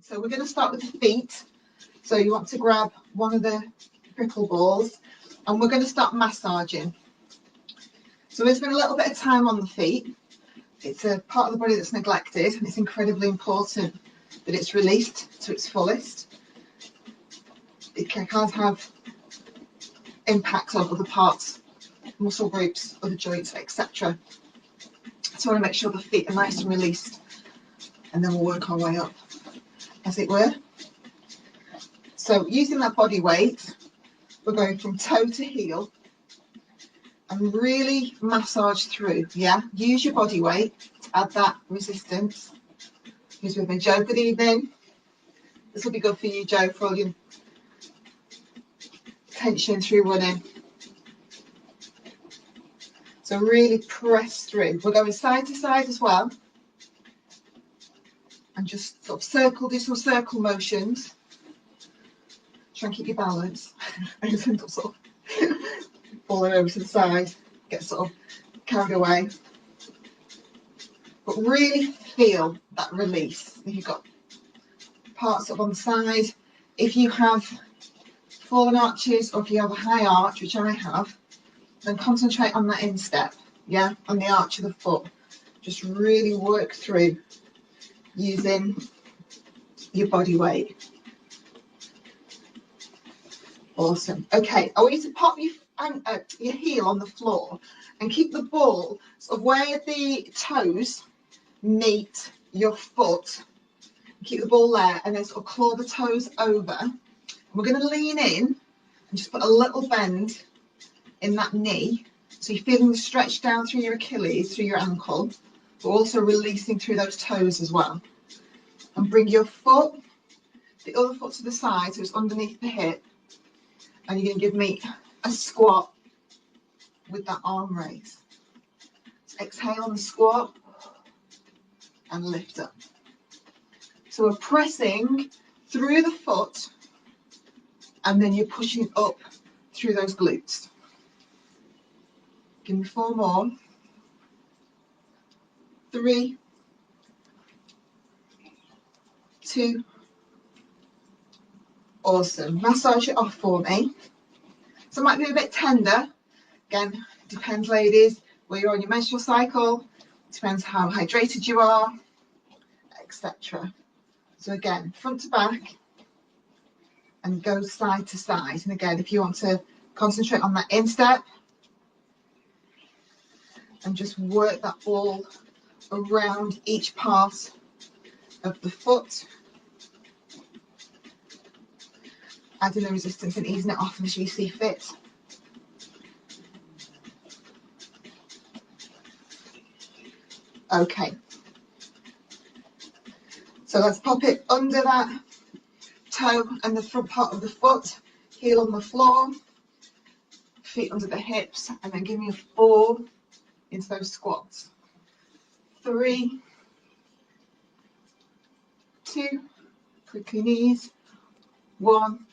So we're going to start with the feet. So you want to grab one of the prickle balls and we're going to start massaging. So we'll spend a little bit of time on the feet. It's a part of the body that's neglected, and it's incredibly important that it's released to its fullest. It can't have impacts on other parts, muscle groups, other joints, etc. So I want to make sure the feet are nice and released, and then we'll work our way up, as it were. So using that body weight, we're going from toe to heel and really massage through, yeah? Use your body weight to add that resistance. Who's with me? Joe, good evening. This will be good for you, Joe, for all your tension through running. So really press through. We're going side to side as well. And just sort of circle, do some circle motions. Try and keep your balance. I just end up sort of falling over to the side, get sort of carried away. But really feel that release. If you've got parts up on the side, if you have fallen arches or if you have a high arch, which I have, then concentrate on that instep, yeah, on the arch of the foot. Just really work through using your body weight. Awesome. Okay, I want you to pop your heel on the floor and keep the ball sort of where the toes meet your foot. Keep the ball there and then sort of claw the toes over. And we're going to lean in and just put a little bend in that knee. So you're feeling the stretch down through your Achilles, through your ankle, but also releasing through those toes as well. And bring your foot, the other foot to the side, so it's underneath the hip. And you're going to give me a squat with that arm raise. So exhale on the squat and lift up. So we're pressing through the foot and then you're pushing up through those glutes. Give me 4 more. 3, 2. Awesome. Massage it off for me. So it might be a bit tender. Again, depends, ladies, where you're on your menstrual cycle. Depends how hydrated you are, etc. So again, front to back and go side to side. And again, if you want to concentrate on that instep and just work that ball around each part of the foot, adding the resistance and easing it off as you see fit. Okay, so let's pop it under that toe and the front part of the foot, heel on the floor, feet under the hips, and then give me a 4 into those squats. 3, 2, quickly knees, 1.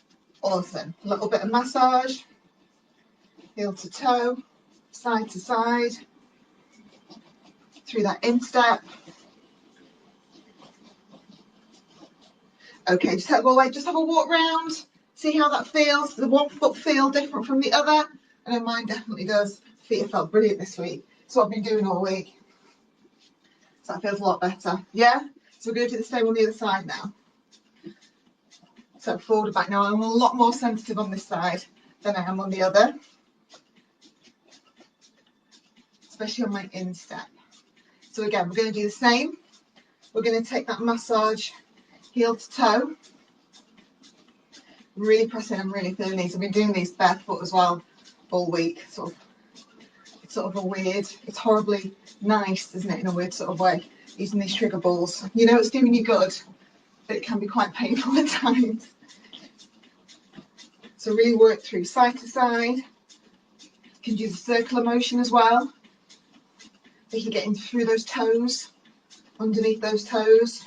Awesome. A little bit of massage, heel to toe, side to side, through that instep. Okay, just have a walk round, see how that feels. Does the one foot feel different from the other? I know mine definitely does. Feet have felt brilliant this week. It's what I've been doing all week. So that feels a lot better. Yeah? So we're going to do the same on the other side now. So forward and back. Now I'm a lot more sensitive on this side than I am on the other, especially on my instep. So again, we're going to do the same. We're going to take that massage heel to toe. Really pressing and really feeling these. I've been doing these barefoot as well all week. It's sort of a weird, it's horribly nice, isn't it, in a weird sort of way, using these trigger balls. You know it's doing you good, but it can be quite painful at times. So really work through side to side. You can do the circular motion as well. So you're getting through those toes, underneath those toes.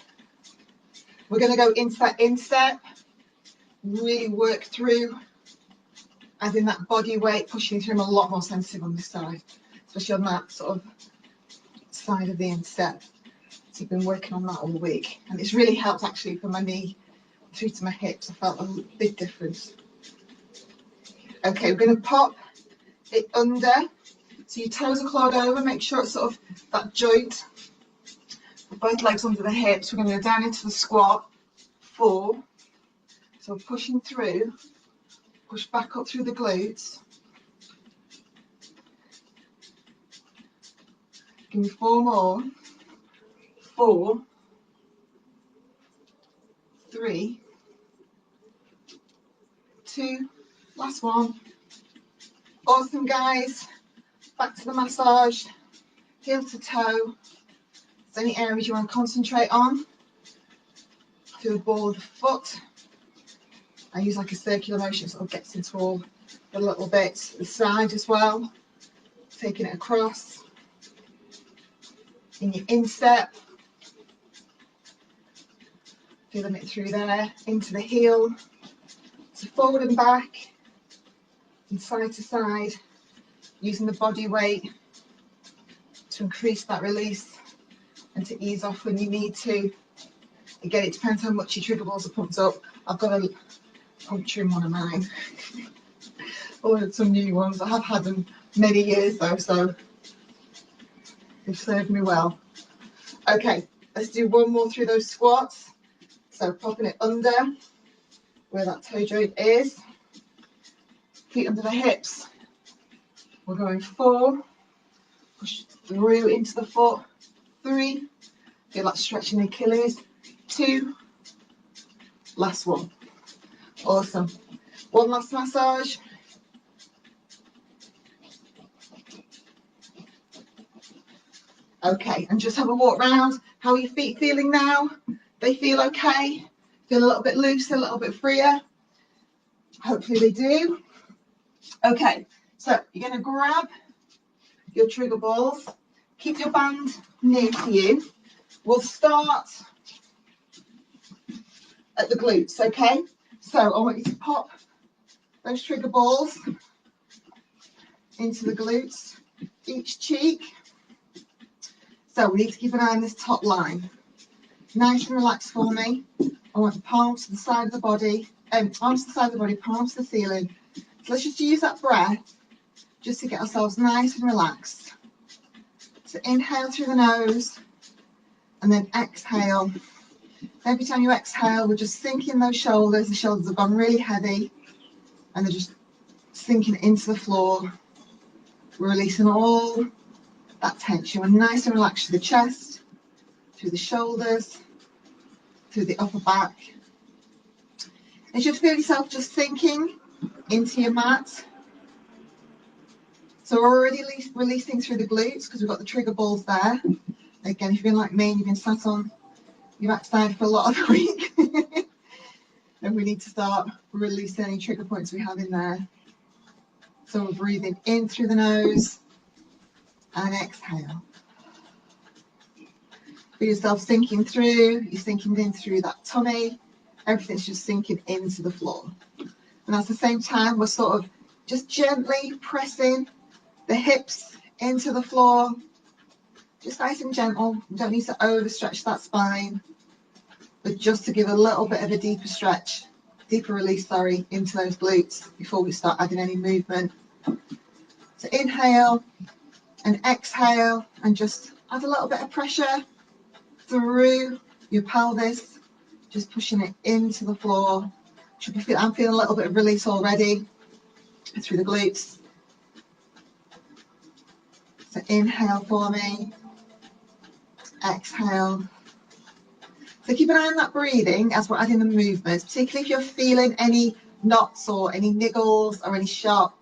We're going to go into that instep, really work through, adding that body weight, pushing through. I'm a lot more sensitive on this side, especially on that sort of side of the instep. So I've been working on that all week, and it's really helped actually from my knee through to my hips. I felt a big difference. Okay, we're going to pop it under. So your toes are clawed over. Make sure it's sort of that joint. Both legs under the hips. We're going to go down into the squat. 4. So pushing through. Push back up through the glutes. Give me 4 more. 4, 3, 2, last one. Awesome, guys. Back to the massage, heel to toe. Is there any areas you want to concentrate on? Through the ball of the foot. I use like a circular motion, sort of gets into all the little bits. The side as well. Taking it across. In your instep. Feeling it through there, into the heel. So forward and back, and side to side, using the body weight to increase that release and to ease off when you need to. Again, it depends how much your trigger balls are pumped up. I've got a puncture in one of mine. Ordered some new ones. I have had them many years though, so they've served me well. Okay, let's do one more through those squats. So popping it under where that toe joint is. Feet under the hips. We're going 4. Push through into the foot. 3. Feel like stretching the Achilles. 2. Last one. Awesome. One last massage. Okay, and just have a walk round. How are your feet feeling now? They feel okay? Feel a little bit looser, a little bit freer? Hopefully they do. Okay, so you're going to grab your trigger balls. Keep your band near to you. We'll start at the glutes, okay? So I want you to pop those trigger balls into the glutes, each cheek. So we need to keep an eye on this top line. Nice and relaxed for me. I want the palms to the side of the body, arms to the side of the body, palms to the ceiling. So let's just use that breath just to get ourselves nice and relaxed. So inhale through the nose and then exhale. Every time you exhale, we're just sinking those shoulders. The shoulders have gone really heavy and they're just sinking into the floor. We're releasing all that tension. We're nice and relaxed through the chest, through the shoulders, through the upper back. And you should feel yourself just sinking into your mat. So we're already releasing through the glutes because we've got the trigger balls there. Again, if you've been like me and you've been sat on your backside for a lot of the week, then we need to start releasing any trigger points we have in there. So we're breathing in through the nose and exhale. Feel yourself sinking through, you're sinking in through that tummy, everything's just sinking into the floor. And at the same time, we're sort of just gently pressing the hips into the floor, just nice and gentle. You don't need to overstretch that spine, but just to give a little bit of a deeper stretch, deeper release, sorry, into those glutes before we start adding any movement. So inhale and exhale and just add a little bit of pressure through your pelvis, just pushing it into the floor. I'm feeling a little bit of release already through the glutes. So inhale for me, exhale. So keep an eye on that breathing as we're adding the movements, particularly if you're feeling any knots or any niggles or any sharp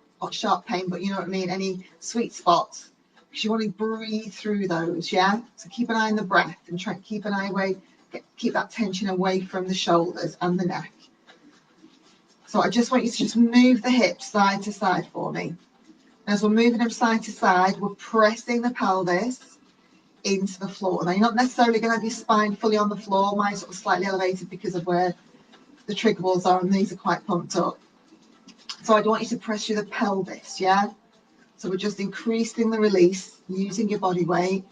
pain, but you know what I mean, any sweet spots. Because you want to breathe through those, yeah? So keep an eye on the breath and try to keep an eye away, keep that tension away from the shoulders and the neck. So I just want you to just move the hips side to side for me. As we're moving them side to side, we're pressing the pelvis into the floor. Now, you're not necessarily going to have your spine fully on the floor. Mine's sort of slightly elevated because of where the trigger balls are, and these are quite pumped up. So I want you to press through the pelvis, yeah? So we're just increasing the release using your body weight.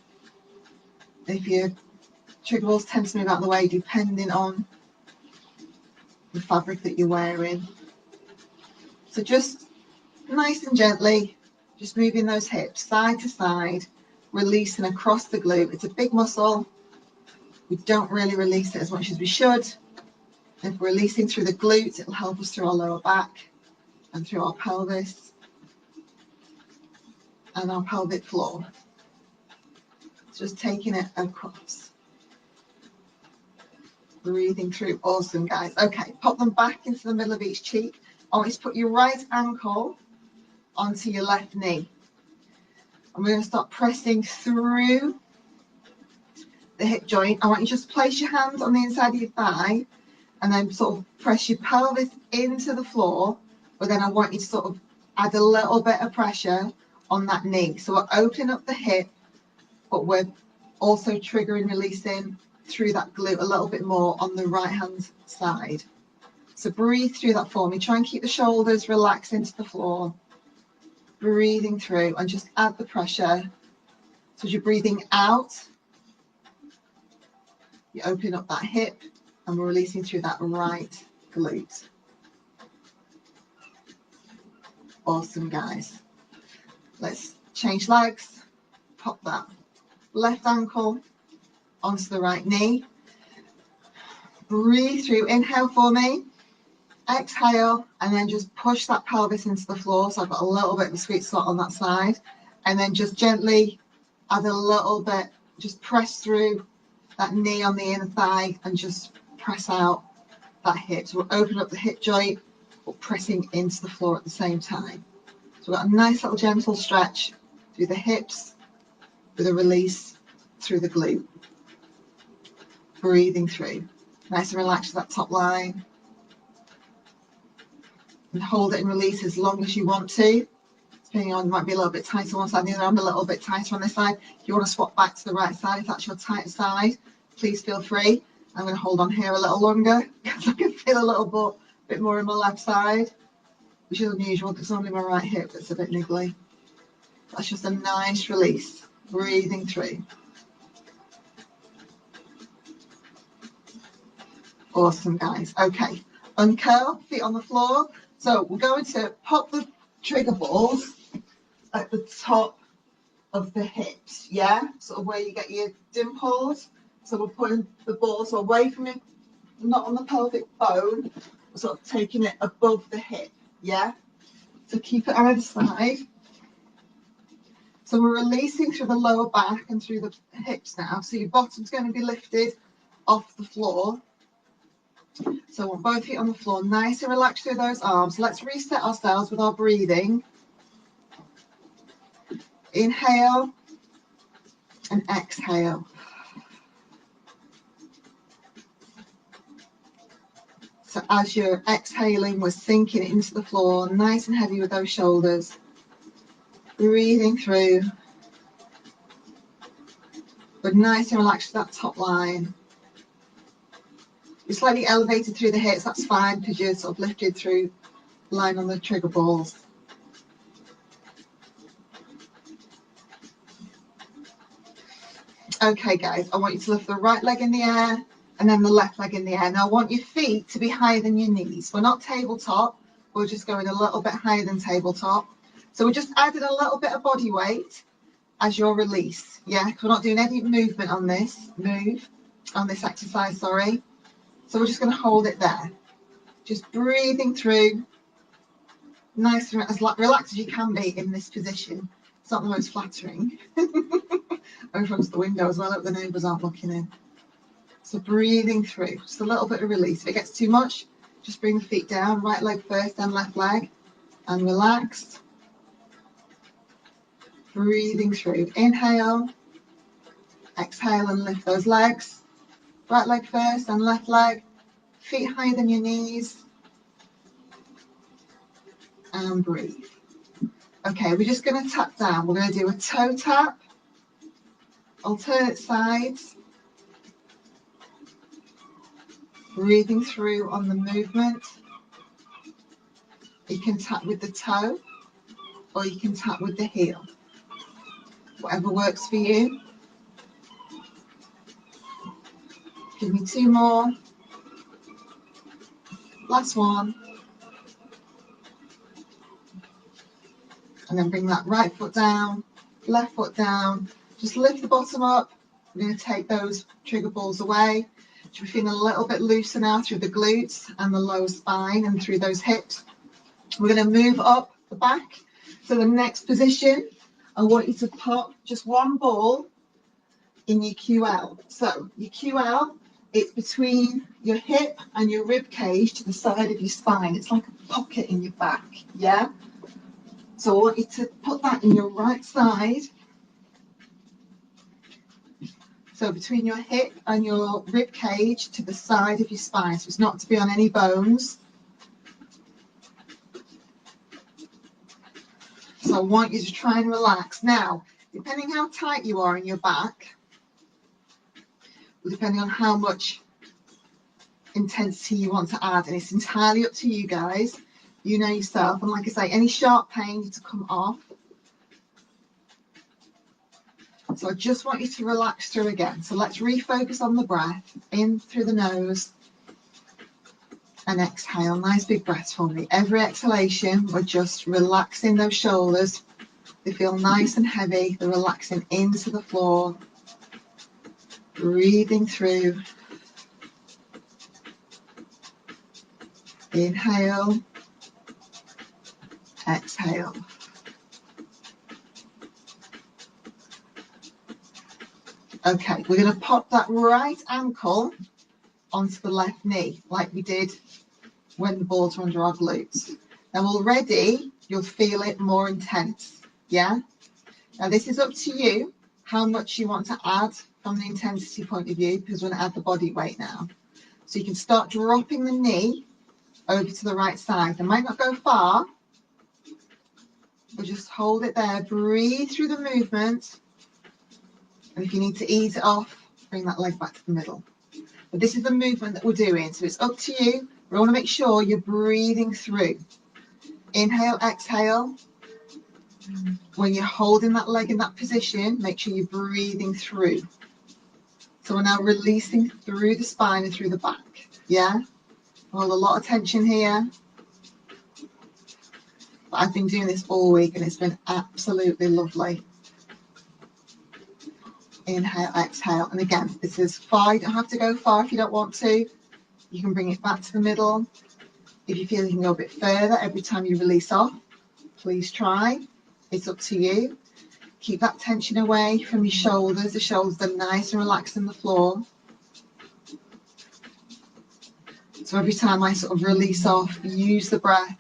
If you're Trigger balls tend to move out of the way depending on the fabric that you're wearing. So just nice and gently, just moving those hips side to side, releasing across the glute. It's a big muscle. We don't really release it as much as we should. If we're releasing through the glutes, it'll help us through our lower back and through our pelvis and our pelvic floor. Just taking it across. Breathing through. Awesome, guys. Okay, pop them back into the middle of each cheek. I want you to put your right ankle onto your left knee. And we're going to start pressing through the hip joint. I want you to just place your hands on the inside of your thigh and then sort of press your pelvis into the floor, but then I want you to sort of add a little bit of pressure on that knee. So we're opening up the hip, but we're also triggering, releasing through that glute a little bit more on the right hand side. So breathe through that for me. Try and keep the shoulders relaxed into the floor. Breathing through and just add the pressure. So as you're breathing out, you open up that hip and we're releasing through that right glute. Awesome, guys. Let's change legs. Pop that left ankle onto the right knee. Breathe through. Inhale for me. Exhale, and then just push that pelvis into the floor. So I've got a little bit of a sweet spot on that side. And then just gently add a little bit, just press through that knee on the inner thigh and just press out that hip. So we'll open up the hip joint, but pressing into the floor at the same time. So we've got a nice little gentle stretch through the hips with a release through the glute. Breathing through. Nice and relaxed that top line. And hold it and release as long as you want to. Depending on, it might be a little bit tighter on one side, the other. I'm a little bit tighter on this side. If you want to swap back to the right side, if that's your tight side, please feel free. I'm going to hold on here a little longer because I can feel a little bit more in my left side, which is unusual because it's only my right hip that's a bit niggly. That's just a nice release. Breathing through. Awesome, guys. Okay, uncurl, feet on the floor. So we're going to pop the trigger balls at the top of the hips, yeah? Sort of where you get your dimples. So we're putting the balls away from it, not on the pelvic bone, we're sort of taking it above the hip, yeah? So keep it either side. So we're releasing through the lower back and through the hips now. So your bottom's going to be lifted off the floor. So I want both feet on the floor, nice and relaxed through those arms. Let's reset ourselves with our breathing. Inhale and exhale. So as you're exhaling, we're sinking into the floor, nice and heavy with those shoulders. Breathing through. But nice and relaxed that top line. You're slightly elevated through the hips, that's fine because you're sort of lifted through line on the trigger balls. Okay, guys, I want you to lift the right leg in the air and then the left leg in the air. Now I want your feet to be higher than your knees. We're not tabletop, we're just going a little bit higher than tabletop. So we're just adding a little bit of body weight as your release, yeah? Because we're not doing any movement on this, exercise, sorry. So we're just going to hold it there. Just breathing through, nice and as relaxed as you can be in this position. It's not the most flattering. Over front of the window as well, hope the neighbours aren't looking in. So breathing through, just a little bit of release. If it gets too much, just bring the feet down, right leg first, then left leg, and relaxed. Breathing through. Inhale, exhale and lift those legs. Right leg first and left leg, feet higher than your knees, and breathe. Okay, we're just going to tap down. We're going to do a toe tap, alternate sides, breathing through on the movement. You can tap with the toe or you can tap with the heel, whatever works for you. Give me 2 more. Last one. And then bring that right foot down, left foot down. Just lift the bottom up. We're going to take those trigger balls away. Should be feeling a little bit looser now through the glutes and the lower spine and through those hips. We're going to move up the back. So the next position, I want you to pop just one ball in your QL. So your QL, it's between your hip and your rib cage to the side of your spine. It's like a pocket in your back, yeah? So I want you to put that in your right side. So between your hip and your rib cage to the side of your spine. So it's not to be on any bones. So I want you to try and relax. Now, depending how tight you are in your back, depending on how much intensity you want to add, and it's entirely up to you guys. You know yourself. And like I say, any sharp pain needs to come off. So I just want you to relax through again. So let's refocus on the breath. In through the nose and exhale. Nice big breaths for me. Every exhalation, we're just relaxing those shoulders. They feel nice and heavy. They're relaxing into the floor. Breathing through. Inhale. Exhale. Okay, we're going to pop that right ankle onto the left knee, like we did when the balls were under our glutes. Now already, you'll feel it more intense, yeah? Now this is up to you, how much you want to add from the intensity point of view, because we're going to add the body weight now. So you can start dropping the knee over to the right side. It might not go far, but just hold it there. Breathe through the movement. And if you need to ease it off, bring that leg back to the middle. But this is the movement that we're doing, so it's up to you. We want to make sure you're breathing through. Inhale, exhale. When you're holding that leg in that position, make sure you're breathing through. So we're now releasing through the spine and through the back. Yeah? Hold a lot of tension here. But I've been doing this all week and it's been absolutely lovely. Inhale, exhale. And again, this is far. You don't have to go far if you don't want to. You can bring it back to the middle. If you feel you can go a bit further every time you release off, please try. It's up to you. Keep that tension away from your shoulders. The shoulders are nice and relaxed on the floor. So every time I sort of release off, use the breath,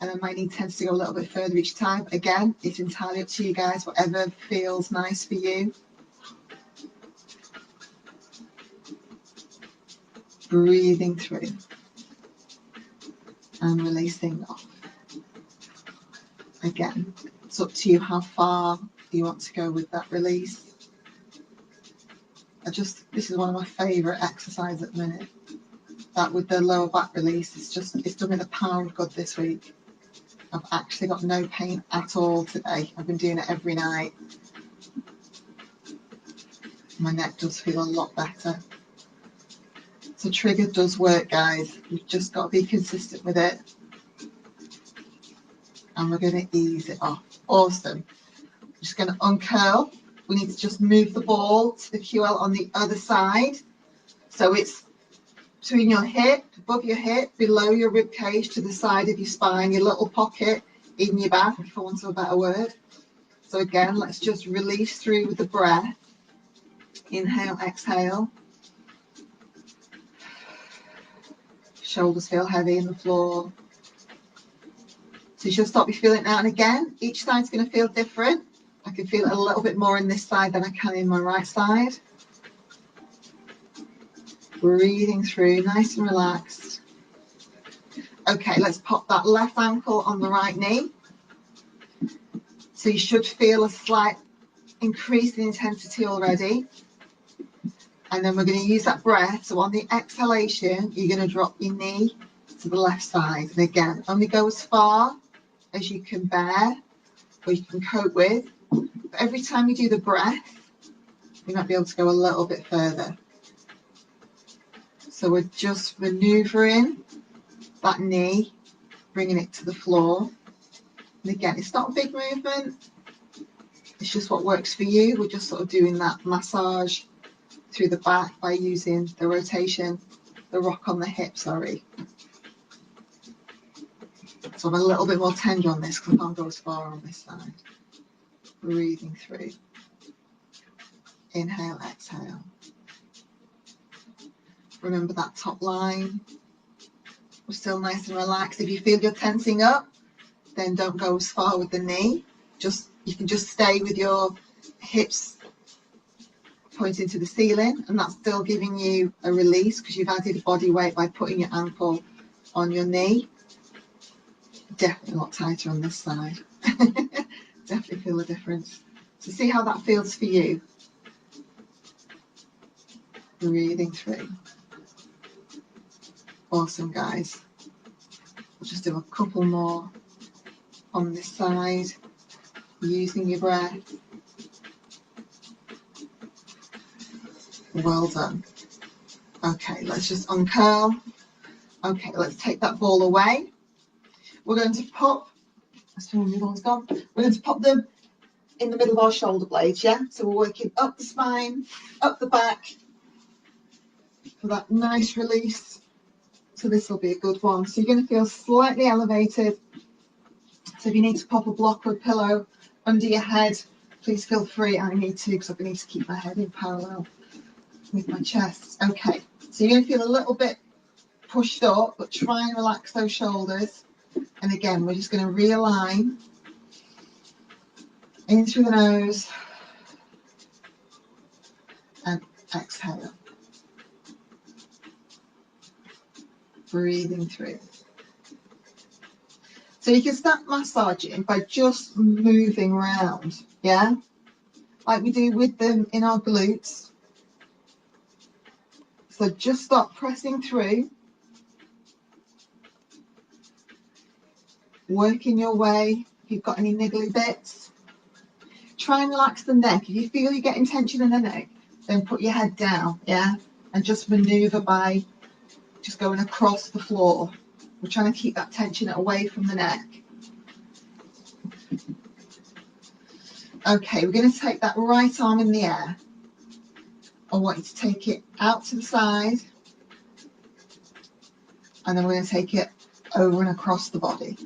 and I might need intensity to go a little bit further each time. Again, it's entirely up to you guys, whatever feels nice for you. Breathing through and releasing off. Again, it's up to you how far you want to go with that release. This is one of my favourite exercises at the minute. That with the lower back release, it's done me the power of God this week. I've actually got no pain at all today. I've been doing it every night. My neck does feel a lot better. So trigger does work, guys. You've just got to be consistent with it. And we're going to ease it off. Awesome. I'm just going to uncurl. We need to just move the ball to the QL on the other side. So it's between your hip, above your hip, below your rib cage, to the side of your spine, your little pocket in your back, for want of a better word. So again, let's just release through with the breath. Inhale, exhale. Shoulders feel heavy in the floor. So you should stop your feeling it now and again. Each side's going to feel different. I can feel it a little bit more in this side than I can in my right side. Breathing through, nice and relaxed. Okay, let's pop that left ankle on the right knee. So you should feel a slight increase in intensity already. And then we're going to use that breath. So on the exhalation, you're going to drop your knee to the left side. And again, only go as far as you can bear or you can cope with. But every time you do the breath, you might be able to go a little bit further. So we're just manoeuvring that knee, bringing it to the floor. And again, it's not a big movement. It's just what works for you. We're just sort of doing that massage through the back by using the rotation, the rock on the hip, sorry. So I'm a little bit more tender on this because I can't go as far on this side. Breathing through. Inhale, exhale. Remember that top line. We're still nice and relaxed. If you feel you're tensing up, then don't go as far with the knee. You can just stay with your hips pointing to the ceiling, and that's still giving you a release because you've added body weight by putting your ankle on your knee. Definitely a lot tighter on this side. Definitely feel the difference. So see how that feels for you. Breathing through. Awesome, guys. We'll just do a couple more on this side, using your breath. Well done. Okay, let's just uncurl. Okay, let's take that ball away. We're going to pop, the one's gone. We're going to pop them in the middle of our shoulder blades, yeah? So we're working up the spine, up the back for that nice release. So this will be a good one. So you're going to feel slightly elevated. So if you need to pop a block or a pillow under your head, please feel free. I need to, because I need to keep my head in parallel with my chest. Okay, so you're going to feel a little bit pushed up, but try and relax those shoulders. And again, we're just going to realign in through the nose and exhale. Breathing through. So you can start massaging by just moving around, yeah? Like we do with them in our glutes. So just start pressing through, working your way. If you've got any niggly bits, try and relax the neck. If you feel you're getting tension in the neck, then put your head down, yeah? And just maneuver by just going across the floor. We're trying to keep that tension away from the neck. Okay, we're going to take that right arm in the air. I want you to take it out to the side, and then we're going to take it over and across the body,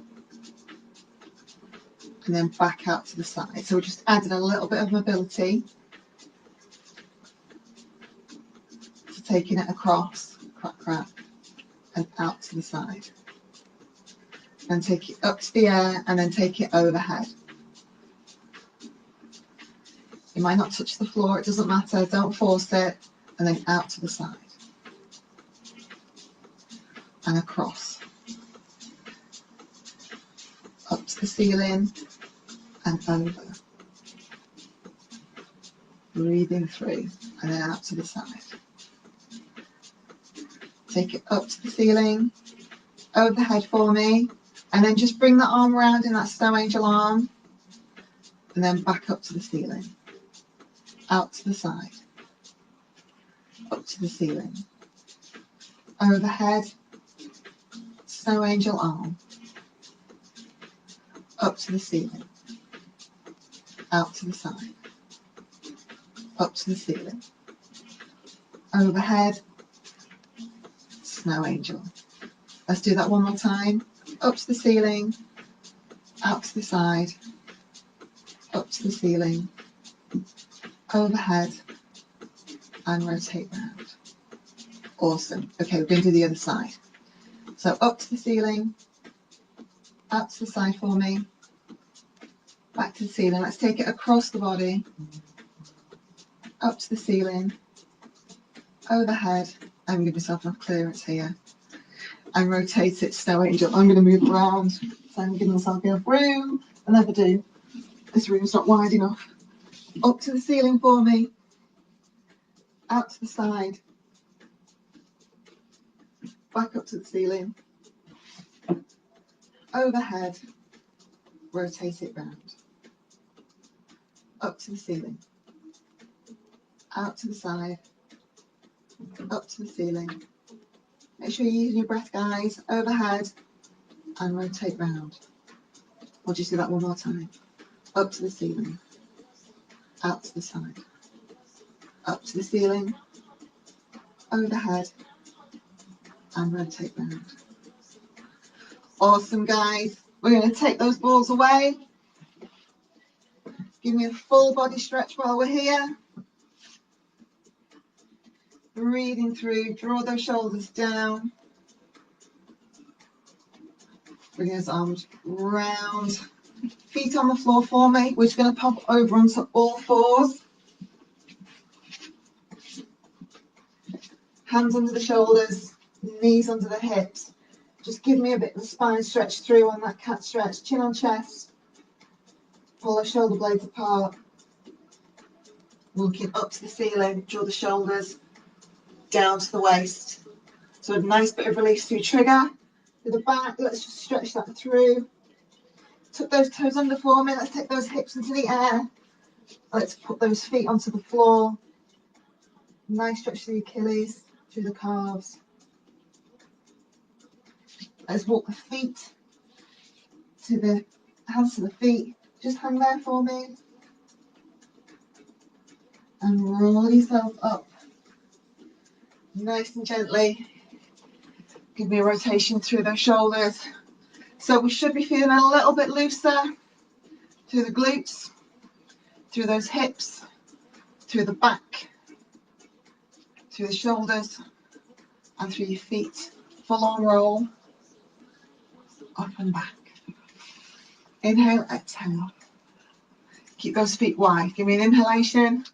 and then back out to the side. So we're just adding a little bit of mobility. So taking it across, crack, crack, and out to the side. And take it up to the air, and then take it overhead. You might not touch the floor, it doesn't matter, don't force it, and then out to the side. And across. Up to the ceiling and over. Breathing through, and then out to the side. Take it up to the ceiling, overhead for me, and then just bring that arm around in that snow angel arm, and then back up to the ceiling. Out to the side, up to the ceiling, overhead, snow angel arm, up to the ceiling, out to the side, up to the ceiling, overhead, snow angel. Let's do that one more time. Up to the ceiling, out to the side, up to the ceiling, overhead, and rotate round. Awesome. Okay, we're going to do the other side. So up to the ceiling, out to the side for me, back to the ceiling. Let's take it across the body, up to the ceiling, overhead. I'm going to give myself enough clearance here, and rotate it, snow angel. I'm going to move around, so I'm giving myself enough room. I never do. This room's not wide enough. Up to the ceiling for me, out to the side, back up to the ceiling, overhead, rotate it round, up to the ceiling, out to the side, up to the ceiling, Make sure you're using your breath, guys. Overhead and rotate round. We'll just do that one more time. Up to the ceiling, out to the side, up to the ceiling, overhead and rotate round. Awesome, guys. We're going to take those balls away. Give me a full body stretch while we're here. Breathing through, draw those shoulders down. Bring those arms round. Feet on the floor for me. We're just going to pop over onto all fours. Hands under the shoulders, knees under the hips. Just give me a bit of a spine stretch through on that cat stretch. Chin on chest. Pull those shoulder blades apart. Looking up to the ceiling. Draw the shoulders down to the waist. So a nice bit of release through trigger. To the back, let's just stretch that through. Tuck those toes under for me. Let's take those hips into the air. Let's put those feet onto the floor. Nice stretch through the Achilles, through the calves. Let's walk the feet to the hands to the feet. Just hang there for me. And roll yourself up. Nice and gently. Give me a rotation through those shoulders. So we should be feeling a little bit looser through the glutes, through those hips, through the back, through the shoulders, and through your feet. Full on roll, up and back. Inhale, exhale. Keep those feet wide. Give me an inhalation.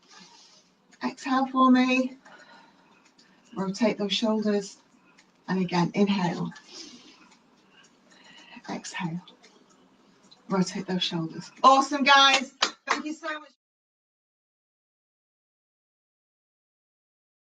Exhale for me. Rotate those shoulders. And again, inhale. Exhale. Rotate those shoulders. Awesome, guys. Thank you so much.